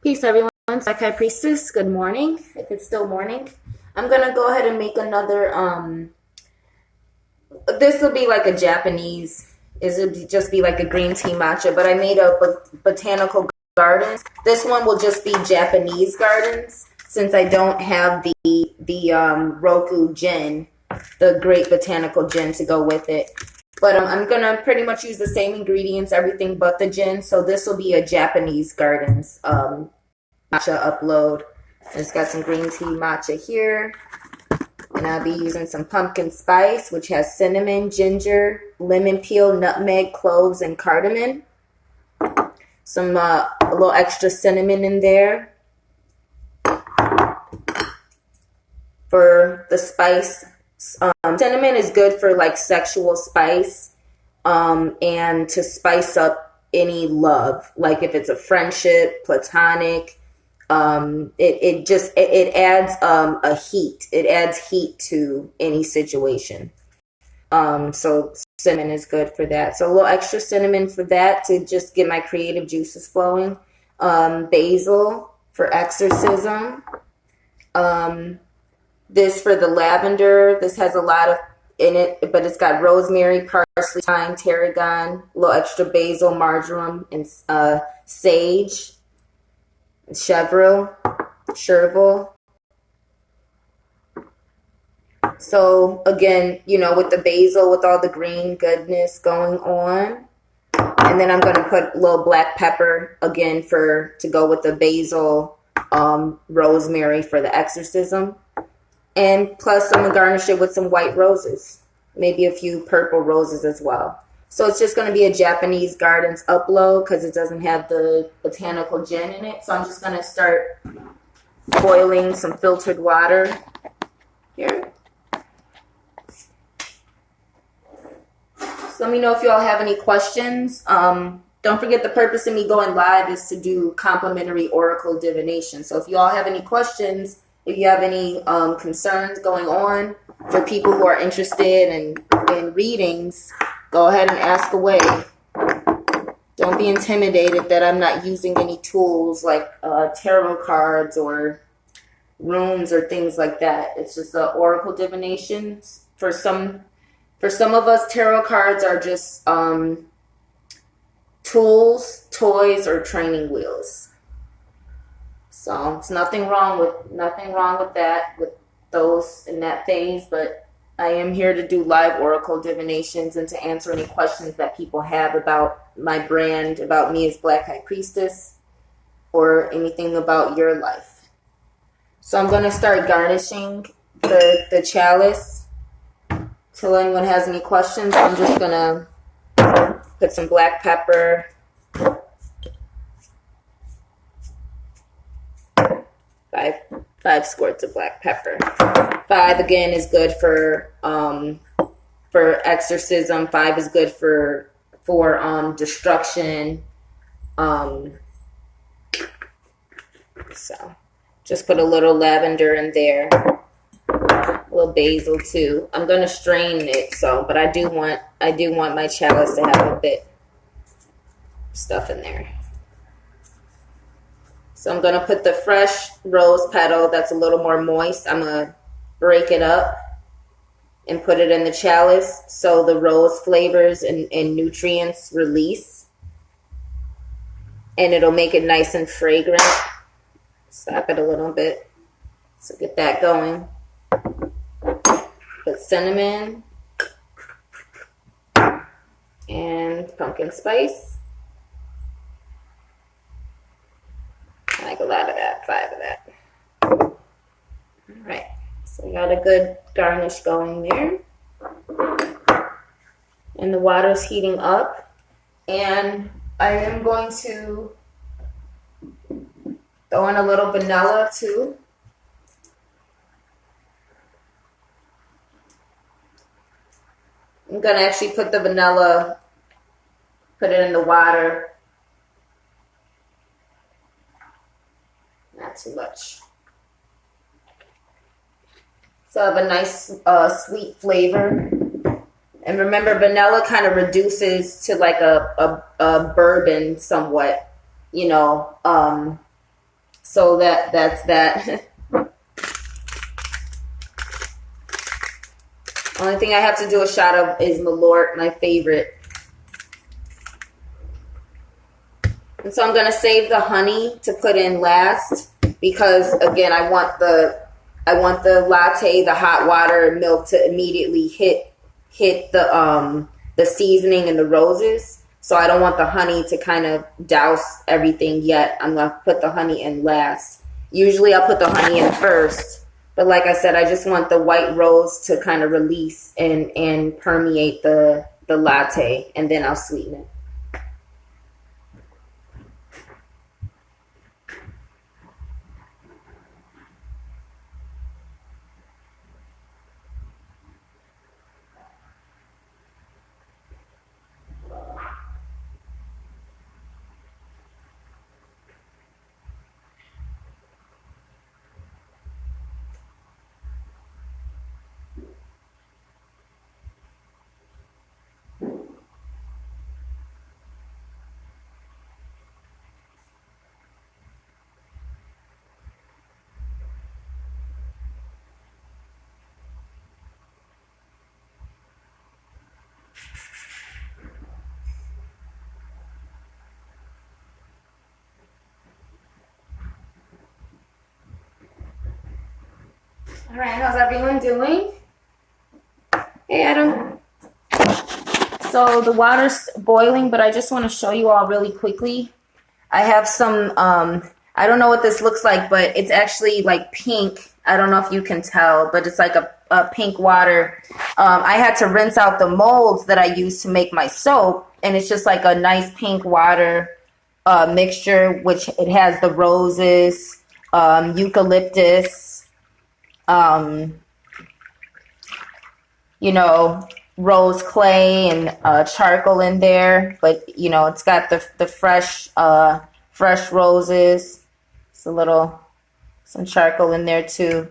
Peace, everyone. It's Priestess. Good morning, if it's still morning. I'm gonna go ahead and make another. This will be like a Japanese. It'll just be like a green tea matcha. But I made a botanical garden. This one will just be Japanese gardens since I don't have the Roku gin, the great botanical gin to go with it. But I'm gonna pretty much use the same ingredients, everything but the gin. So this will be a Japanese gardens matcha upload. It's got some green tea matcha here. And I'll be using some pumpkin spice, which has cinnamon, ginger, lemon peel, nutmeg, cloves, and cardamom. Some a little extra cinnamon in there for the spice. Cinnamon is good for like sexual spice, and to spice up any love, like if it's a friendship, platonic. It adds a heat. It adds heat to any situation. So cinnamon is good for that. So a little extra cinnamon for that to just get my creative juices flowing. Basil for exorcism. This for the lavender. This has a lot of in it, but it's got rosemary, parsley, thyme, tarragon, a little extra basil, marjoram, and sage, chervil. So again, with the basil, with all the green goodness going on. And then I'm going to put a little black pepper again to go with the basil, rosemary for the exorcism. And plus I'm going to garnish it with some white roses, maybe a few purple roses as well. So it's just going to be a Japanese gardens upload because it doesn't have the botanical gin in it. So I'm just going to start boiling some filtered water here. So let me know if you all have any questions. Don't forget the purpose of me going live is to do complimentary oracle divination. So if you all have any questions, if you have any concerns going on for people who are interested in readings, go ahead and ask away. Don't be intimidated that I'm not using any tools like tarot cards or runes or things like that. It's just oracle divinations. For some of us, tarot cards are just tools, toys, or training wheels. So it's nothing wrong with that, with those in that phase, but I am here to do live oracle divinations and to answer any questions that people have about my brand, about me as Black High Priestess, or anything about your life. So I'm going to start garnishing the chalice. Till anyone has any questions, I'm just going to put some black pepper. Five squirts of black pepper. 5 again is good for exorcism. 5 is good for destruction. So just put a little lavender in there. A little basil too. I'm gonna strain it, but I do want my chalice to have a bit of stuff in there. So I'm going to put the fresh rose petal that's a little more moist. I'm going to break it up and put it in the chalice so the rose flavors and nutrients release. And it'll make it nice and fragrant. Stop it a little bit. So get that going. Put cinnamon and pumpkin spice. I like a lot of that, 5 of that. All right, so we got a good garnish going there. And the water's heating up. And I am going to throw in a little vanilla too. I'm going to actually put the vanilla, put it in the water. Not too much. So I have a nice sweet flavor. And remember, vanilla kind of reduces to like a bourbon somewhat, So that's that. Only thing I have to do a shot of is Malort, my favorite. And so I'm going to save the honey to put in last because, again, I want the latte, the hot water milk to immediately hit the seasoning and the roses. So I don't want the honey to kind of douse everything yet. I'm going to put the honey in last. Usually I'll put the honey in first. But like I said, I just want the white rose to kind of release and permeate the latte, and then I'll sweeten it. All right, how's everyone doing? Hey, Adam. So the water's boiling, but I just want to show you all really quickly. I have some, I don't know what this looks like, but it's actually like pink. I don't know if you can tell, but it's like a pink water. I had to rinse out the molds that I used to make my soap, and it's just like a nice pink water mixture, which it has the roses, eucalyptus, rose clay and charcoal in there, but it's got the fresh roses. It's some charcoal in there too,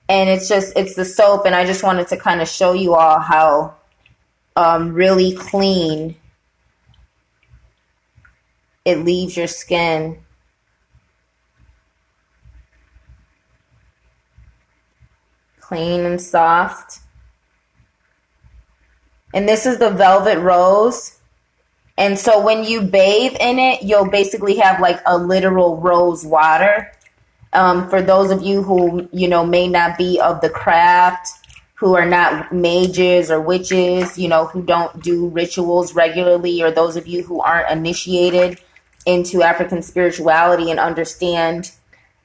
and it's the soap, and I just wanted to kind of show you all how really clean it leaves your skin. Clean and soft. And this is the Velvet Rose. And so when you bathe in it, you'll basically have like a literal rose water. For those of you who, may not be of the craft, who are not mages or witches, who don't do rituals regularly, or those of you who aren't initiated into African spirituality and understand,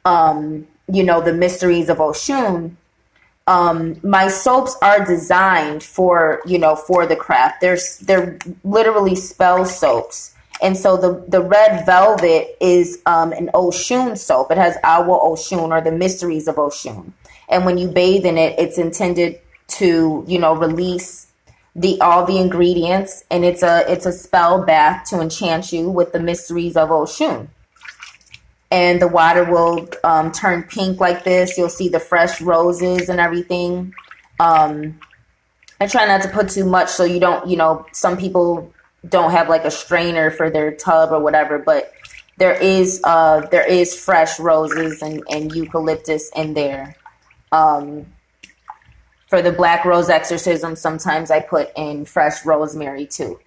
the mysteries of Oshun. My soaps are designed for the craft. They're literally spell soaps. And so the red velvet is an Oshun soap. It has Awa Oshun, or the mysteries of Oshun. And when you bathe in it, it's intended to, release all the ingredients, and it's a spell bath to enchant you with the mysteries of Oshun. And the water will turn pink like this. You'll see the fresh roses and everything. I try not to put too much so you don't, some people don't have like a strainer for their tub or whatever, but there is fresh roses and eucalyptus in there. For the black rose exorcism, sometimes I put in fresh rosemary too.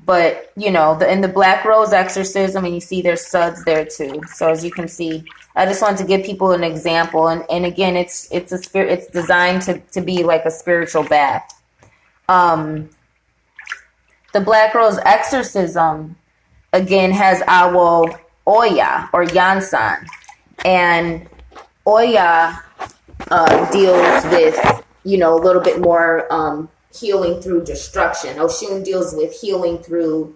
But, in the black rose exorcism, and you see there's suds there too. So as you can see, I just wanted to give people an example. And again, it's designed to be like a spiritual bath. The black rose exorcism, again, has Awo Oya or Yansan. And Oya deals with, a little bit more healing through destruction. Oshun deals with healing through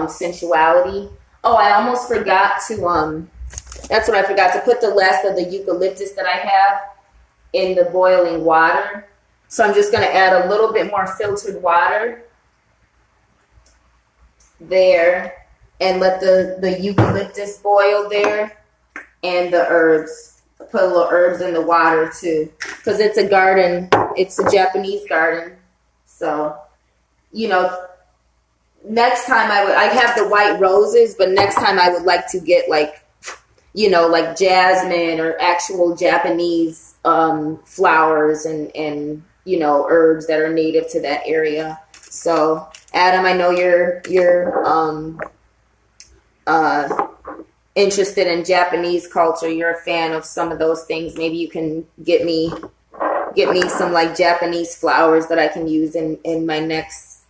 sensuality. Oh, I almost forgot to that's what I forgot, to put the last of the eucalyptus that I have in the boiling water. So I'm just going to add a little bit more filtered water there and let the eucalyptus boil there, and the herbs. Put a little herbs in the water too, because it's a garden. It's a Japanese garden. So, next time I have the white roses, but next time I would like to get like jasmine or actual Japanese flowers and herbs that are native to that area. So, Adam, I know you're interested in Japanese culture. You're a fan of some of those things. Maybe you can get me some like Japanese flowers that I can use in my next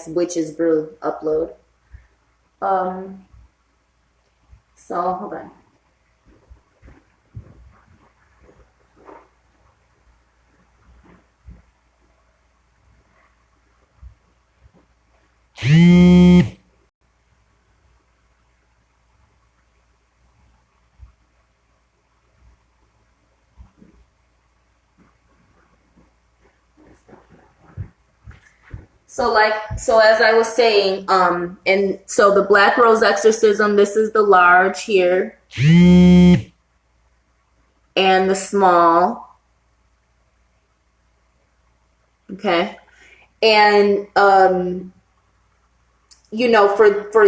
witch's brew upload. So hold on. So as I was saying, and so the Black Rose Exorcism, this is the large here, and the small. Okay. And for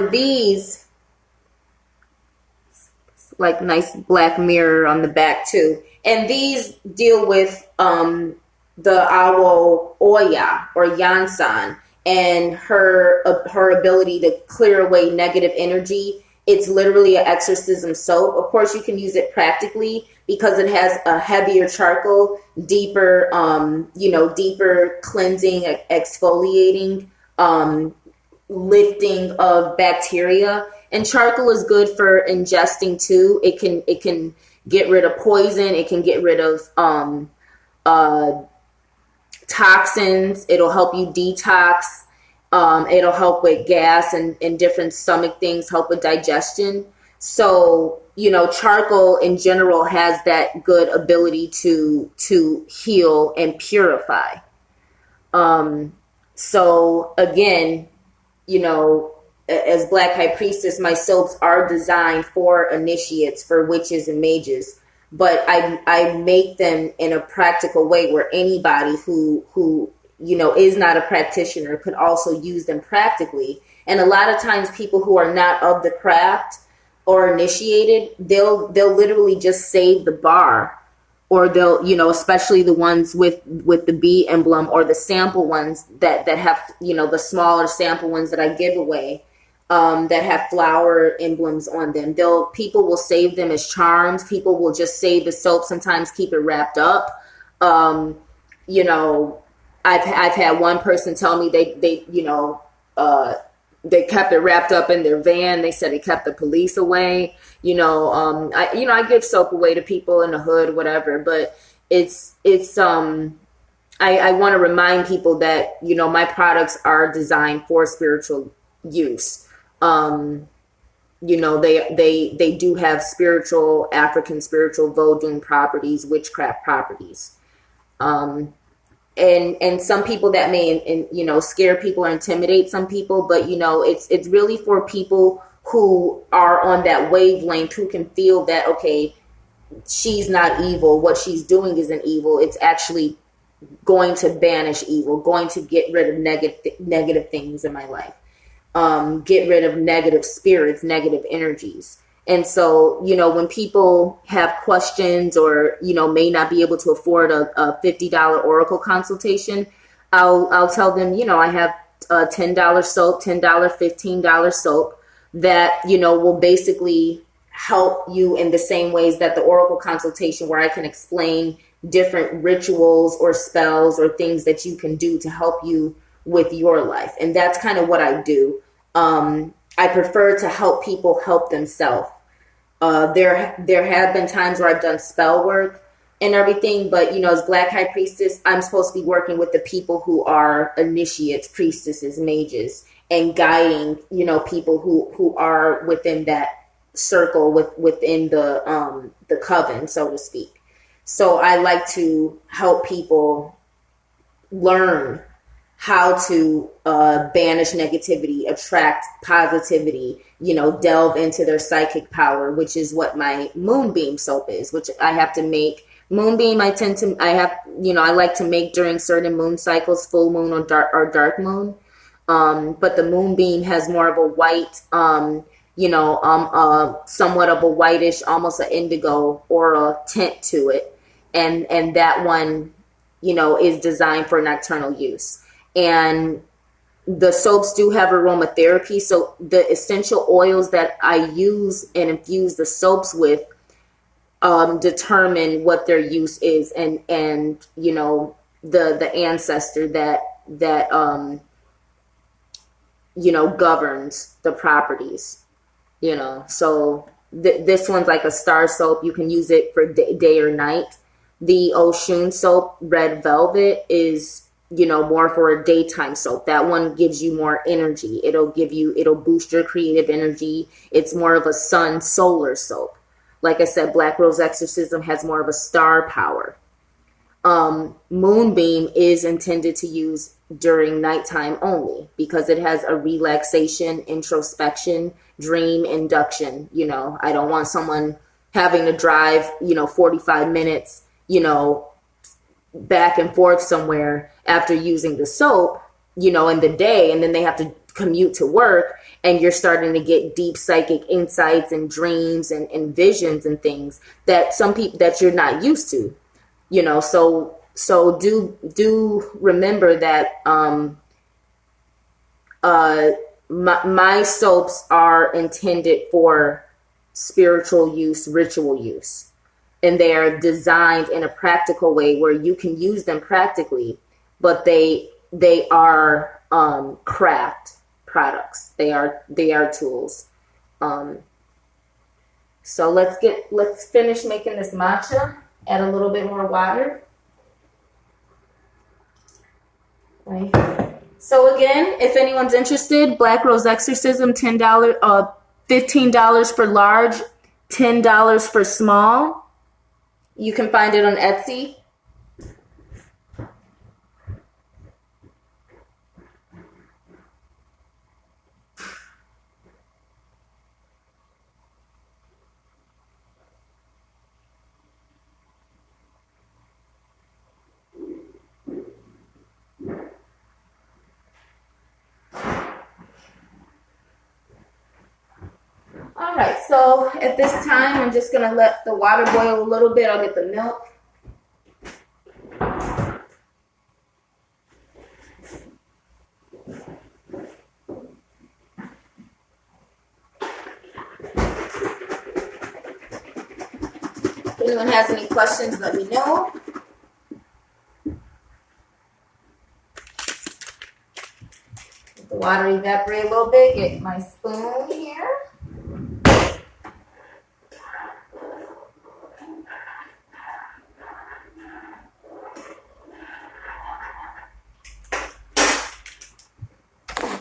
these, like nice black mirror on the back too. And these deal with the Awo Oya or Yansan and her ability to clear away negative energy. It's literally an exorcism soap. Of course, you can use it practically because it has a heavier charcoal, deeper, deeper cleansing, exfoliating, lifting of bacteria. And charcoal is good for ingesting too. It can get rid of poison. It can get rid of toxins. It'll help you detox. It'll help with gas and different stomach things, help with digestion. So, charcoal in general has that good ability to heal and purify. So again, as Black High Priestess, my soaps are designed for initiates, for witches and mages, but I make them in a practical way where anybody who is not a practitioner could also use them practically. And a lot of times people who are not of the craft or initiated, they'll literally just save the bar, or they'll, especially the ones with the bee emblem or the sample ones that have, the smaller sample ones that I give away, that have flower emblems on them. People will save them as charms. People will just save the soap, sometimes keep it wrapped up. I've had one person tell me they kept it wrapped up in their van. They said it kept the police away. I give soap away to people in the hood, whatever, but I want to remind people that, my products are designed for spiritual use. They do have African spiritual voodoo properties, witchcraft properties. And some people that may, scare people or intimidate some people, but, it's really for people who are on that wavelength, who can feel that, okay, she's not evil. What she's doing isn't evil. It's actually going to banish evil, going to get rid of negative things in my life, get rid of negative spirits, negative energies. And so, when people have questions or, may not be able to afford a $50 Oracle consultation, I'll tell them, I have a $10 soap, $10, $15 soap that, will basically help you in the same ways that the Oracle consultation, where I can explain different rituals or spells or things that you can do to help you with your life. And that's kind of what I do. I prefer to help people help themselves. There have been times where I've done spell work and everything, but as Black High Priestess, I'm supposed to be working with the people who are initiates, priestesses, mages, and guiding, people who are within that circle within the coven, so to speak. So I like to help people learn how to banish negativity, attract positivity, delve into their psychic power, which is what my Moonbeam soap is, which I have to make. Moonbeam, I like to make during certain moon cycles, full moon or dark moon. But the Moonbeam has more of a white, somewhat of a whitish, almost an indigo aura tint to it. And that one, is designed for nocturnal use. And the soaps do have aromatherapy. So the essential oils that I use and infuse the soaps with determine what their use is, and the ancestor that governs the properties. So this one's like a star soap. You can use it for day or night. The Oshun soap, Red Velvet, is more for a daytime soap. That one gives you more energy. It'll boost your creative energy. It's more of a solar soap. Like I said, Black Rose Exorcism has more of a star power. Moonbeam is intended to use during nighttime only because it has a relaxation, introspection, dream induction. I don't want someone having to drive, 45 minutes, back and forth somewhere after using the soap, in the day, and then they have to commute to work, and you're starting to get deep psychic insights and dreams and visions and things that some people that you're not used to, so do remember that my soaps are intended for spiritual use, ritual use, and they are designed in a practical way where you can use them practically, but they are craft products. They are tools. So let's finish making this matcha. Add a little bit more water. Right. So again, if anyone's interested, Black Rose Exorcism, $10, $15 for large, $10 for small. You can find it on Etsy. All right, so at this time, I'm just going to let the water boil a little bit. I'll get the milk. If anyone has any questions, let me know. Let the water evaporate a little bit. Get my spoon here.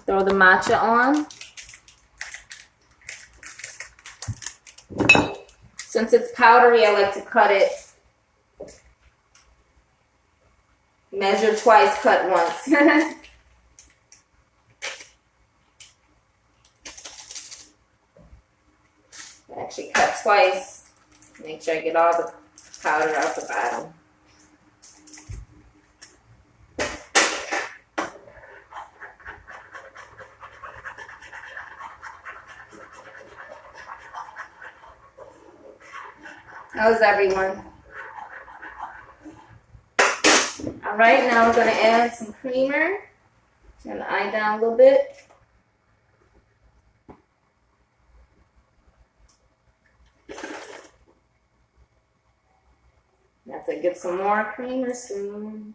Throw the matcha on. Since it's powdery, I like to cut it. Measure twice, cut once. Actually cut twice. Make sure I get all the powder out the bottom. How's everyone? All right, now we're going to add some creamer. Turn the eye down a little bit. Have to get some more creamer soon.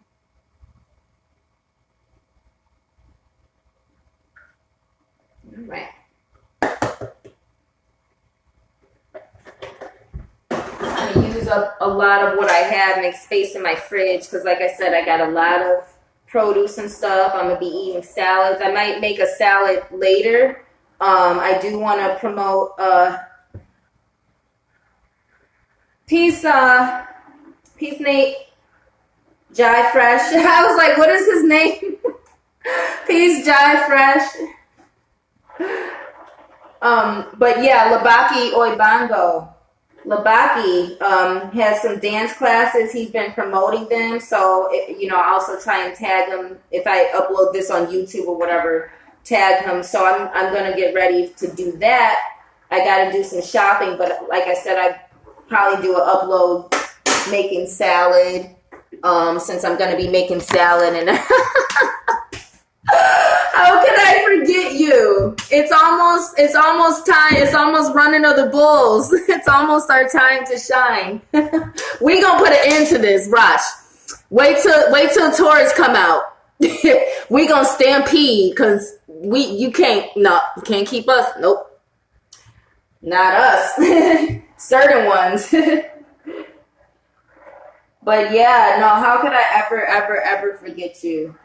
All right. Use up a lot of what I have, make space in my fridge, because like I said, I got a lot of produce and stuff. I'm gonna be eating salads. I might make a salad later. I do want to promote peace Nate Jai Fresh. I was like, what is his name? Peace Jai Fresh. But yeah, Labaki Oibango. Labaki has some dance classes. He's been promoting them, so I also try and tag him if I upload this on YouTube or whatever. Tag him. So I'm gonna get ready to do that. I got to do some shopping, but like I said, I probably do an upload making salad, since I'm going to be making salad. And how can I forget you? It's almost time. It's almost running of the bulls. It's almost our time to shine. We gonna put an end to this, Rosh. Wait till Taurus come out. We gonna stampede because you can't keep us. Nope, not us. Certain ones. But yeah, no. How could I ever forget you?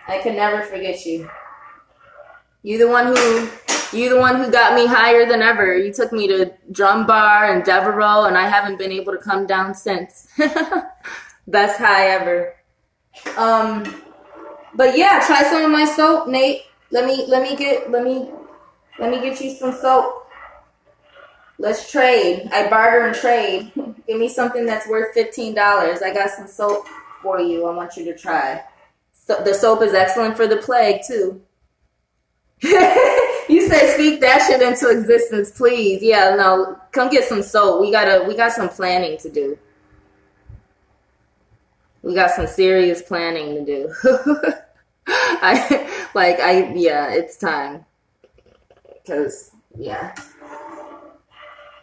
I can never forget you. You the one who got me higher than ever. You took me to Drum Bar and Devereaux, and I haven't been able to come down since. Best high ever. But yeah, try some of my soap, Nate. Let me get you some soap. Let's trade. I barter and trade. Give me something that's worth $15. I got some soap for you. I want you to try. So the soap is excellent for the plague too. You said speak that shit into existence, please. Yeah, no, come get some soap. We got some planning to do. We got some serious planning to do. It's time. Cause yeah.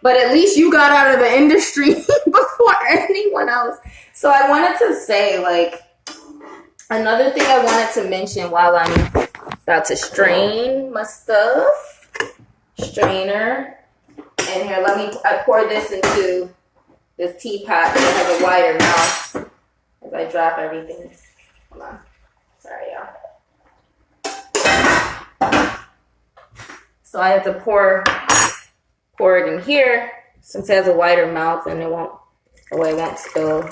But at least you got out of the industry before anyone else. So I wanted to say, like, another thing I wanted to mention while I'm about to strain my stuff. Strainer. And here, I pour this into this teapot that has a wider mouth as I drop everything. Hold on. Sorry, y'all. So I have to pour it in here since it has a wider mouth and it won't spill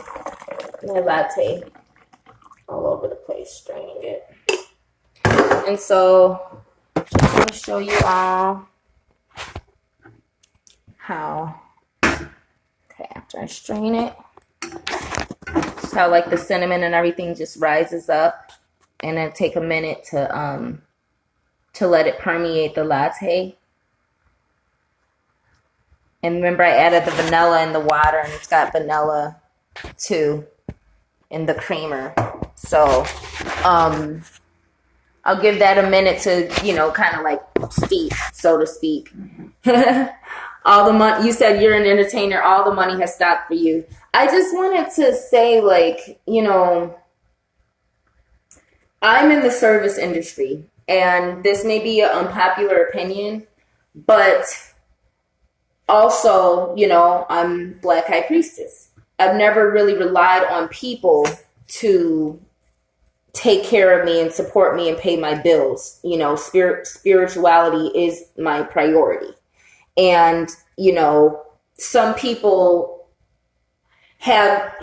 my latte all over the place, straining it. And so just want to show you all how, okay, after I strain it, just how like the cinnamon and everything just rises up, and then take a minute to let it permeate the latte. And remember, I added the vanilla in the water, and it's got vanilla too in the creamer. So I'll give that a minute to, kind of like steep, so to speak. All the money, you said you're an entertainer, all the money has stopped for you. I just wanted to say, like, I'm in the service industry, and this may be an unpopular opinion, but also, I'm Black High Priestess. I've never really relied on people to take care of me and support me and pay my bills. Spirituality is my priority. And, some people have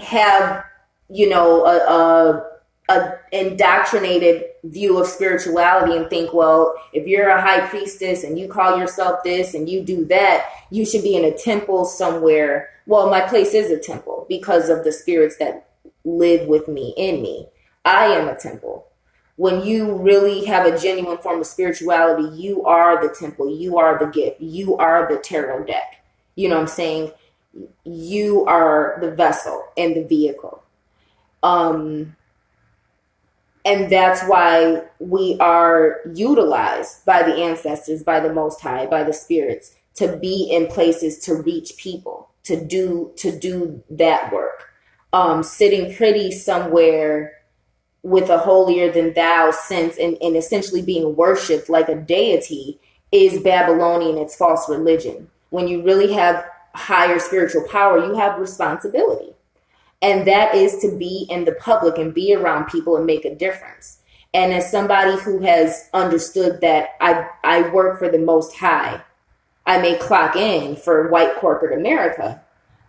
a indoctrinated view of spirituality and think, well, if you're a high priestess and you call yourself this and you do that, you should be in a temple somewhere. Well, my place is a temple because of the spirits that live with me, in me. I am a temple. When you really have a genuine form of spirituality, you are the temple. You are the gift. You are the tarot deck. You know what I'm saying? You are the vessel and the vehicle. And that's why we are utilized by the ancestors, by the Most High, by the spirits, to be in places to reach people, to do that work. Sitting pretty somewhere with a holier than thou sense and essentially being worshipped like a deity is Babylonian. It's false religion. When you really have higher spiritual power, you have responsibility. And that is to be in the public and be around people and make a difference. And as somebody who has understood that I work for the Most High, I may clock in for white corporate America,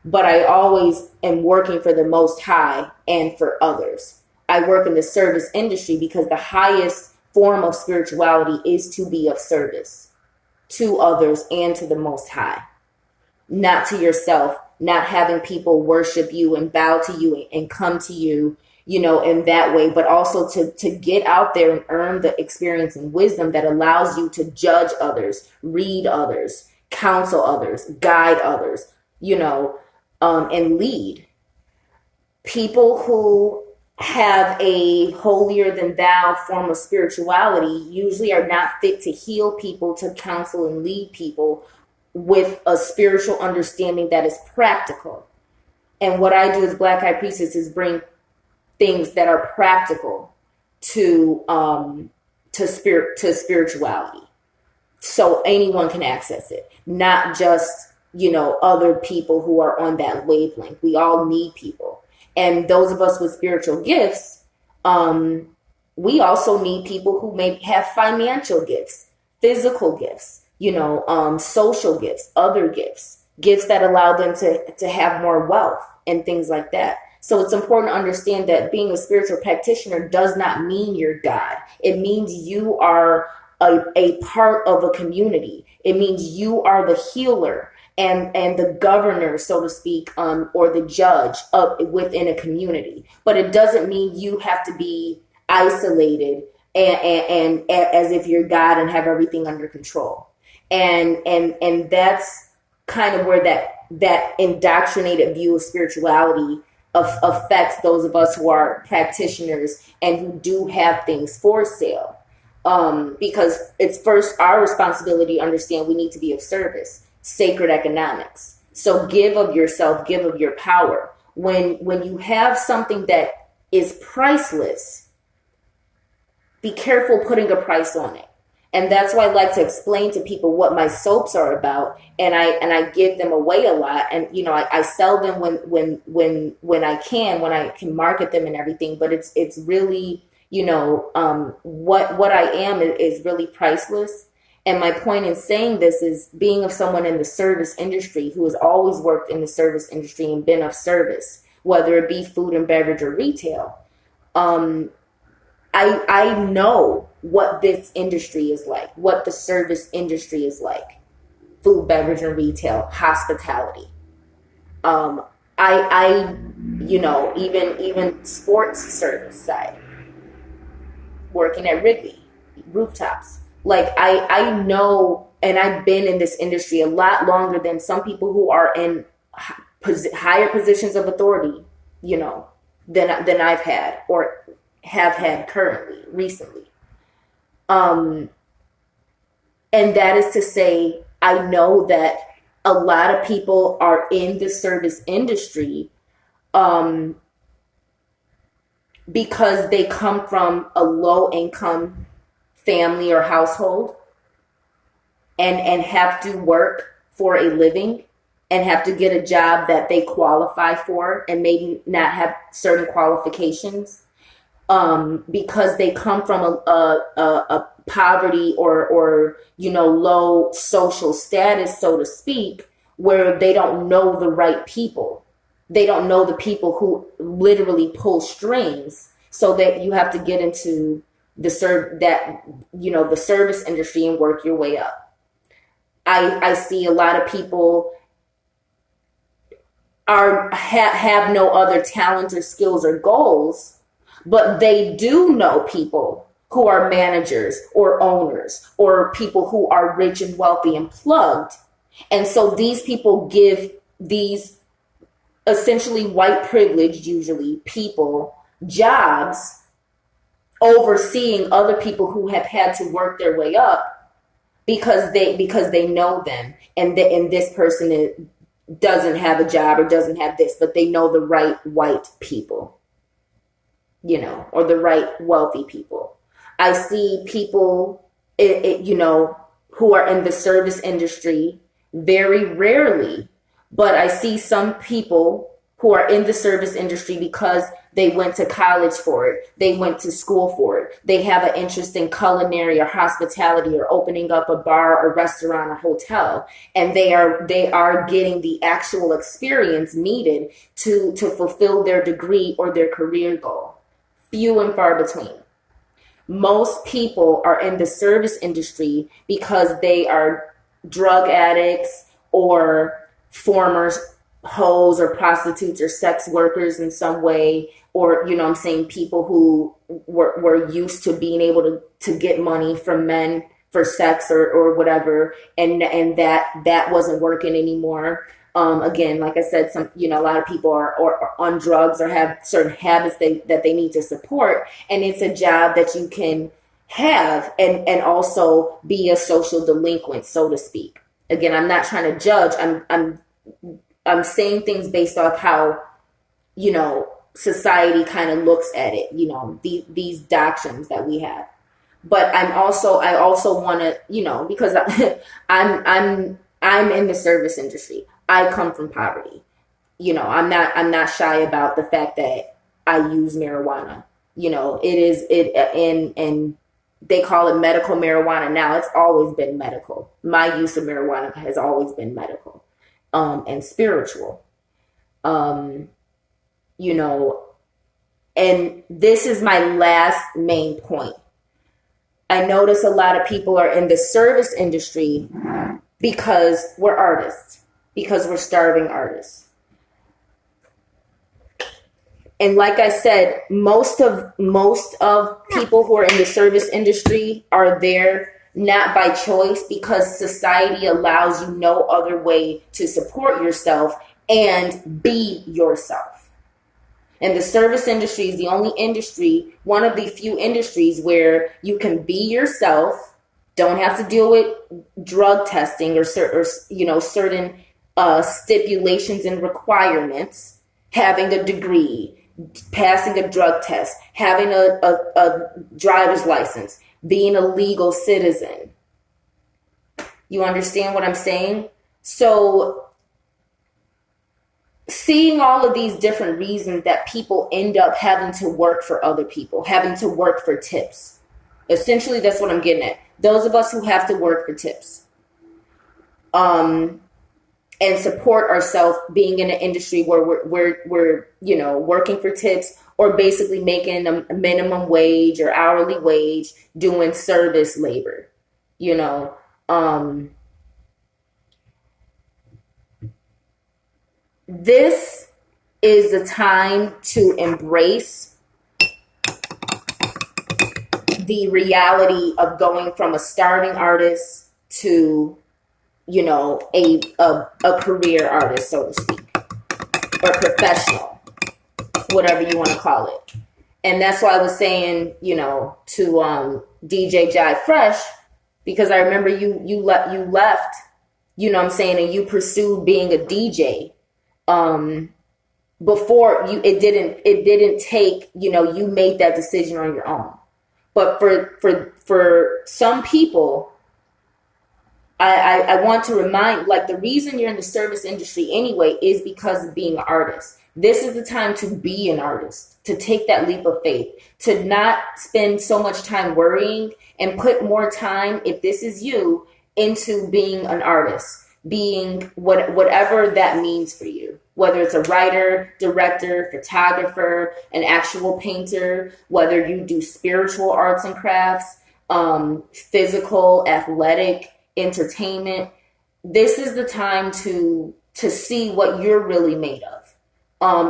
but I always am working for the Most High and for others. I work in the service industry because the highest form of spirituality is to be of service to others and to the Most High, not to yourself, not having people worship you and bow to you and come to you, in that way, but also to get out there and earn the experience and wisdom that allows you to judge others, read others, counsel others, guide others, and lead. People who have a holier than thou form of spirituality usually are not fit to heal people, to counsel and lead people with a spiritual understanding that is practical. And what I do as Black High Priestess is bring things that are practical to spirituality, so anyone can access it, not just other people who are on that wavelength. We all need people. And those of us with spiritual gifts, we also need people who may have financial gifts, physical gifts, social gifts, other gifts that allow them to have more wealth and things like that. So it's important to understand that being a spiritual practitioner does not mean you're God. It means you are a part of a community. It means you are the healer and the governor, so to speak, or the judge within a community. But it doesn't mean you have to be isolated and as if you're God and have everything under control. And that's kind of where that indoctrinated view of spirituality affects those of us who are practitioners and who do have things for sale. Because it's first our responsibility to understand we need to be of service. Sacred economics. So give of yourself, give of your power. When you have something that is priceless, be careful putting a price on it. And that's why I like to explain to people what my soaps are about, and I give them away a lot. And I sell them when I can market them and everything. But it's really what I am is really priceless. And my point in saying this is being of someone in the service industry who has always worked in the service industry and been of service, whether it be food and beverage or retail. I know what this industry is like, what the service industry is like, food, beverage, and retail, hospitality. Even sports service side, working at Wrigley, rooftops. Like I know, and I've been in this industry a lot longer than some people who are in higher positions of authority, than I've had or have had recently. And that is to say, I know that a lot of people are in the service industry because they come from a low income family or household and have to work for a living and have to get a job that they qualify for and maybe not have certain qualifications because they come from a poverty or low social status, so to speak, where they don't know the right people. They don't know the people who literally pull strings, so that you have to get into the service industry and work your way up. I see a lot of people have no other talents or skills or goals, but they do know people who are managers or owners or people who are rich and wealthy and plugged. And so these people give these essentially white privileged, usually, people jobs overseeing other people who have had to work their way up because they know them, and this person doesn't have a job or doesn't have this, but they know the right white people, or the right wealthy people. I see people, who are in the service industry very rarely, but I see some people who are in the service industry because they went to college for it. They went to school for it. They have an interest in culinary or hospitality or opening up a bar or restaurant or hotel. And they are getting the actual experience needed to fulfill their degree or their career goal. Few and far between. Most people are in the service industry because they are drug addicts or former hoes or prostitutes or sex workers in some way, or, you know what I'm saying, people who were used to being able to get money from men for sex or whatever, and that wasn't working anymore. Again, like I said, some, you know, a lot of people are on drugs or have certain habits that they need to support, and it's a job that you can have and also be a social delinquent, so to speak. Again, I'm not trying to judge. I'm saying things based off how, you know, society kind of looks at it, you know, these doctrines that we have. But I also want to, you know, because I'm in the service industry. I come from poverty. You know, I'm not shy about the fact that I use marijuana. You know, and they call it medical marijuana now. It's always been medical. My use of marijuana has always been medical, and spiritual. You know, and this is my last main point. I notice a lot of people are in the service industry because we're artists, because we're starving artists. And like I said, most of people who are in the service industry are there not by choice, because society allows you no other way to support yourself and be yourself. And the service industry is the only industry, one of the few industries where you can be yourself, don't have to deal with drug testing or you know, certain stipulations and requirements, having a degree, passing a drug test, having a driver's license, being a legal citizen. You understand what I'm saying? So seeing all of these different reasons that people end up having to work for other people, having to work for tips. Essentially, that's what I'm getting at. Those of us who have to work for tips, and support ourselves being in an industry where we're you know, working for tips, or basically making a minimum wage or hourly wage doing service labor, you know. This is the time to embrace the reality of going from a starving artist to, you know, a career artist, so to speak, or professional, whatever you want to call it. And that's why I was saying, you know, to DJ Jive Fresh, because I remember you left, you know what I'm saying, and you pursued being a DJ. Before you, it didn't take, you know, you made that decision on your own. But for some people, I want to remind, like, the reason you're in the service industry anyway is because of being an artist. This is the time to be an artist, to take that leap of faith, to not spend so much time worrying and put more time, if this is you, into being an artist, being whatever that means for you. Whether it's a writer, director, photographer, an actual painter, whether you do spiritual arts and crafts, physical, athletic, entertainment. This is the time to see what you're really made of,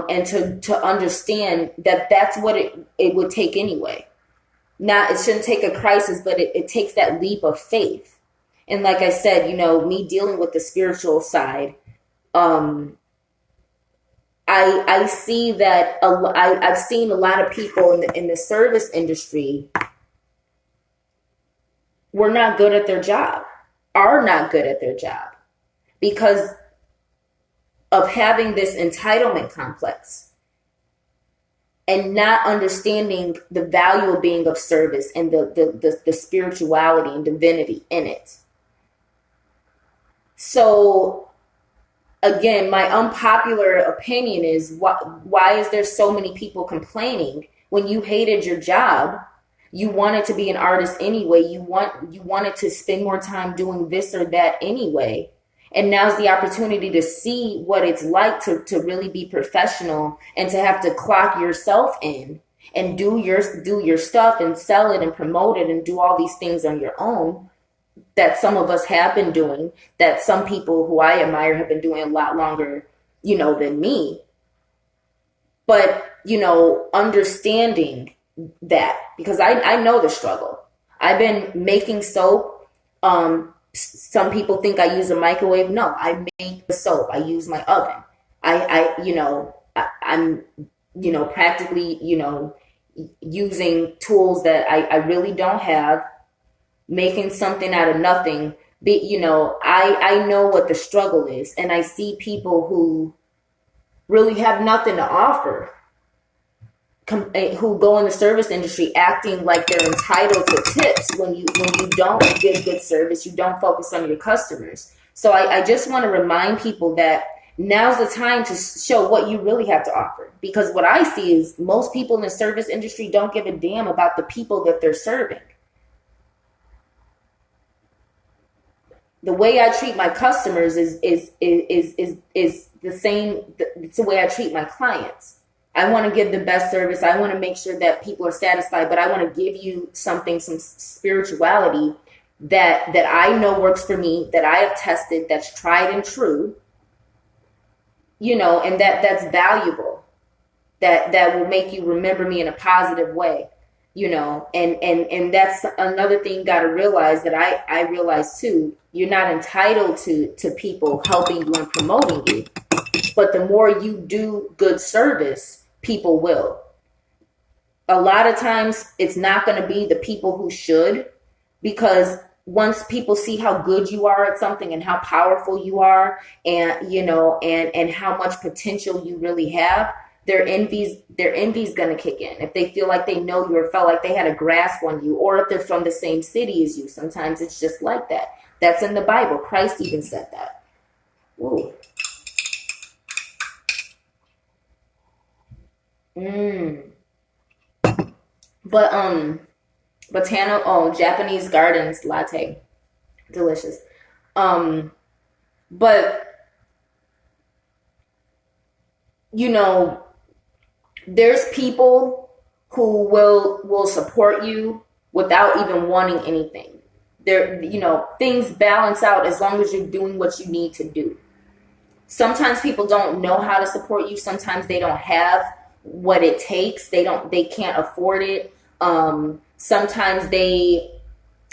and to understand that that's what it would take anyway. Now, it shouldn't take a crisis, but it takes that leap of faith. And like I said, you know, me dealing with the spiritual side, I see that I've seen a lot of people in the service industry were not good at their job, are not good at their job, because of having this entitlement complex and not understanding the value of being of service and the spirituality and divinity in it. So again, my unpopular opinion is, why is there so many people complaining when you hated your job? You wanted to be an artist anyway. You wanted to spend more time doing this or that anyway. And now's the opportunity to see what it's like to really be professional and to have to clock yourself in and do your stuff and sell it and promote it and do all these things on your own that some of us have been doing, that some people who I admire have been doing a lot longer than me. But, understanding that, because I know the struggle. I've been making soap. Some people think I use a microwave. No, I make the soap. I use my oven. I'm practically, using tools that I really don't have, making something out of nothing. I know what the struggle is, and I see people who really have nothing to offer, who go in the service industry acting like they're entitled to tips when you don't give good service, you don't focus on your customers. So I just want to remind people that now's the time to show what you really have to offer. Because what I see is most people in the service industry don't give a damn about the people that they're serving. The way I treat my customers is the same. It's the way I treat my clients. I want to give the best service. I want to make sure that people are satisfied, but I want to give you something, some spirituality that I know works for me, that I have tested, that's tried and true, and that's valuable, that will make you remember me in a positive way, and that's another thing you got to realize, that I realize too. You're not entitled to people helping you and promoting you, but the more you do good service, people will. A lot of times it's not going to be the people who should, because once people see how good you are at something and how powerful you are, and and how much potential you really have, their envy's going to kick in. If they feel like they know you or felt like they had a grasp on you, or if they're from the same city as you, sometimes it's just like that. That's in the Bible. Christ even said that. Ooh. But Japanese gardens latte, delicious. But there's people who will support you without even wanting anything. Things balance out as long as you're doing what you need to do. Sometimes people don't know how to support you. Sometimes they don't have what it takes. They can't afford it. Sometimes they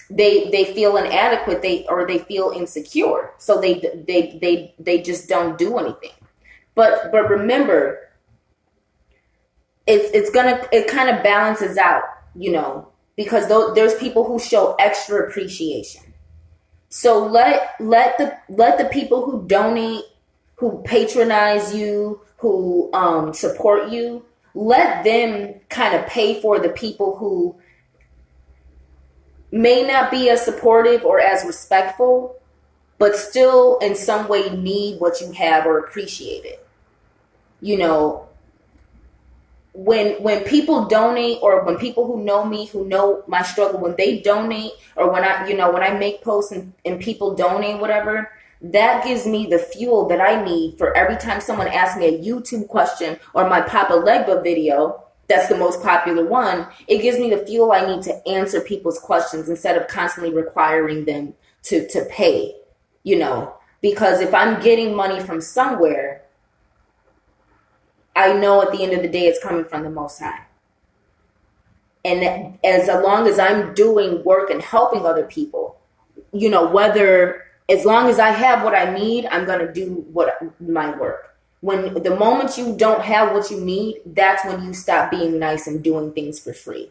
feel inadequate. They feel insecure. So they just don't do anything. But remember, it kind of balances out, because there's people who show extra appreciation. So let the people who donate, who patronize you, who support you, let them kind of pay for the people who may not be as supportive or as respectful, but still in some way need what you have or appreciate it. When people donate, or when people who know me, who know my struggle, when they donate, or when I make posts and people donate, whatever, that gives me the fuel that I need for every time someone asks me a YouTube question, or my Papa Legba video, that's the most popular one. It gives me the fuel I need to answer people's questions instead of constantly requiring them to pay, because if I'm getting money from somewhere, I know at the end of the day it's coming from the Most High. And as long as I'm doing work and helping other people, as long as I have what I need, I'm going to do my work. When the moment you don't have what you need, that's when you stop being nice and doing things for free.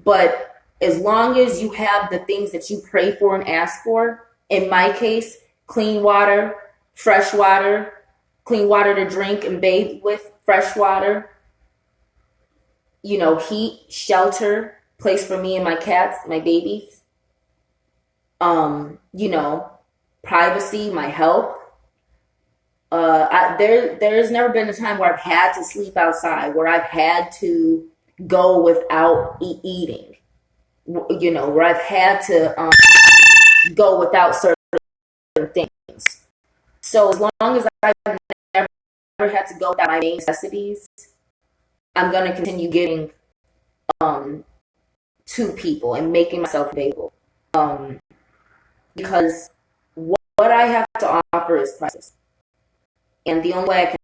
But as long as you have the things that you pray for and ask for, in my case, clean water, fresh water, clean water to drink and bathe with, fresh water, heat, shelter, place for me and my cats, my babies, privacy, my health. There's never been a time where I've had to sleep outside, where I've had to go without eating, where I've had to go without certain things. So as long as I've never had to go without my main necessities, I'm going to continue giving to people and making myself available, because what I have to offer is priceless. And the only way I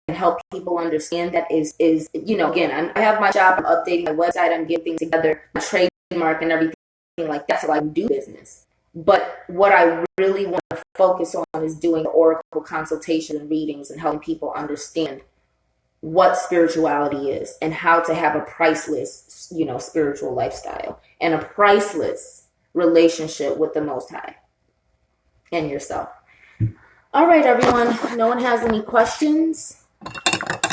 can help people understand that is again, I have my job, I'm updating my website, I'm getting things together, trademark and everything like that, so I can do business. But what I really want to focus on is doing oracle consultation and readings and helping people understand what spirituality is and how to have a priceless, spiritual lifestyle and a priceless relationship with the Most High and yourself. All right, everyone. No one has any questions?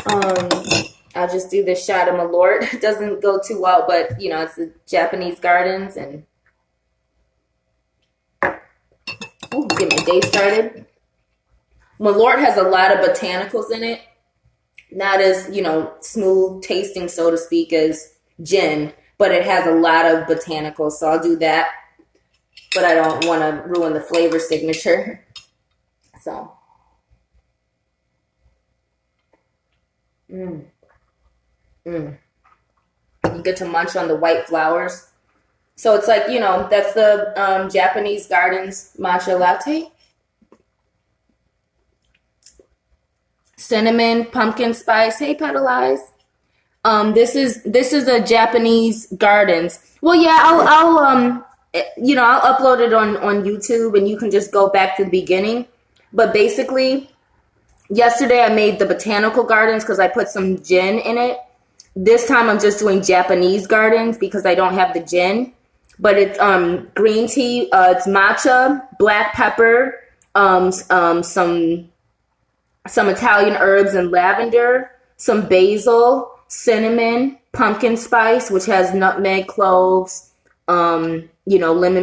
I'll just do this shot of Malort. It doesn't go too well, but it's the Japanese gardens and get my day started. Malort has a lot of botanicals in it. Not as, smooth tasting, so to speak, as gin, but it has a lot of botanicals, so I'll do that. But I don't want to ruin the flavor signature. So. You get to munch on the white flowers. So it's like, that's the Japanese Gardens matcha latte. Cinnamon, pumpkin spice. Hey, Petal Eyes. This is a Japanese Gardens. Well, yeah, I'll upload it on YouTube and you can just go back to the beginning. But basically, yesterday I made the botanical gardens because I put some gin in it. This time I'm just doing Japanese gardens because I don't have the gin. But it's green tea, it's matcha, black pepper, some Italian herbs and lavender, some basil, cinnamon, pumpkin spice, which has nutmeg, cloves, lemon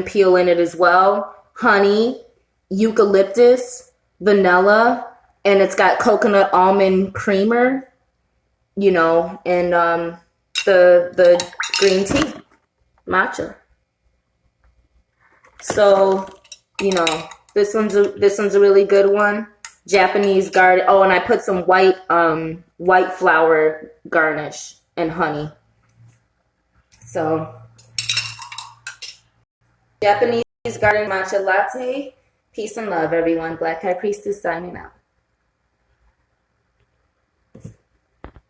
peel in it as well, honey, eucalyptus, vanilla, and it's got coconut almond creamer, and the green tea, matcha. So, this one's a really good one. Japanese garden. Oh, and I put some white flower garnish and honey. So, Japanese garden matcha latte. Peace and love, everyone. Black Eyed Priestess signing out.